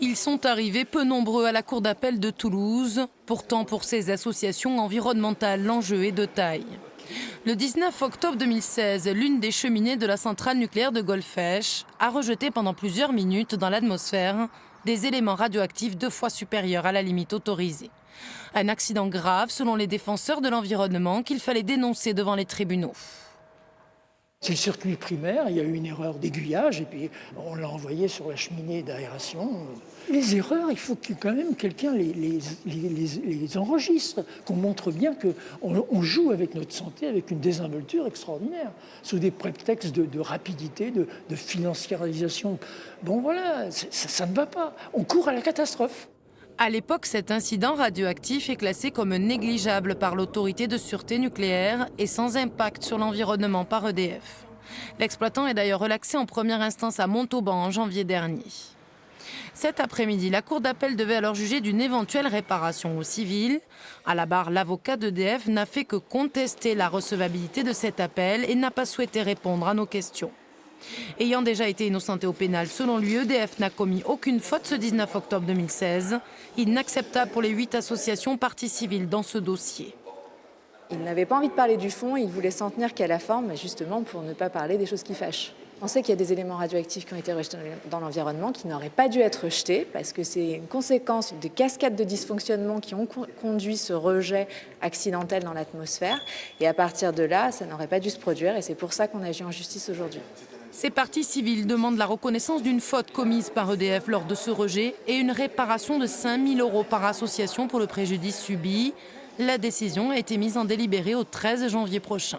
Ils sont arrivés peu nombreux à la cour d'appel de Toulouse. Pourtant, pour ces associations environnementales, l'enjeu est de taille. Le 19 octobre 2016, l'une des cheminées de la centrale nucléaire de Golfech a rejeté pendant plusieurs minutes dans l'atmosphère des éléments radioactifs 2 fois supérieurs à la limite autorisée. Un accident grave selon les défenseurs de l'environnement qu'il fallait dénoncer devant les tribunaux. C'est le circuit primaire, il y a eu une erreur d'aiguillage et puis on l'a envoyé sur la cheminée d'aération. Les erreurs, il faut que quand même quelqu'un les enregistre, qu'on montre bien qu'on joue avec notre santé avec une désinvolture extraordinaire, sous des prétextes de rapidité, de financiarisation. Bon voilà, ça ne va pas, on court à la catastrophe. À l'époque, cet incident radioactif est classé comme négligeable par l'autorité de sûreté nucléaire et sans impact sur l'environnement par EDF. L'exploitant est d'ailleurs relaxé en première instance à Montauban en janvier dernier. Cet après-midi, la cour d'appel devait alors juger d'une éventuelle réparation au civil. À la barre, l'avocat d'EDF n'a fait que contester la recevabilité de cet appel et n'a pas souhaité répondre à nos questions. Ayant déjà été innocenté au pénal, selon lui, EDF n'a commis aucune faute ce 19 octobre 2016. Inacceptable pour les 8 associations parties civiles dans ce dossier. Il n'avait pas envie de parler du fond, il voulait s'en tenir qu'à la forme, justement pour ne pas parler des choses qui fâchent. On sait qu'il y a des éléments radioactifs qui ont été rejetés dans l'environnement, qui n'auraient pas dû être rejetés, parce que c'est une conséquence de cascades de dysfonctionnements qui ont conduit ce rejet accidentel dans l'atmosphère. Et à partir de là, ça n'aurait pas dû se produire, et c'est pour ça qu'on agit en justice aujourd'hui. Ces parties civiles demandent la reconnaissance d'une faute commise par EDF lors de ce rejet et une réparation de 5 000 € par association pour le préjudice subi. La décision a été mise en délibéré au 13 janvier prochain.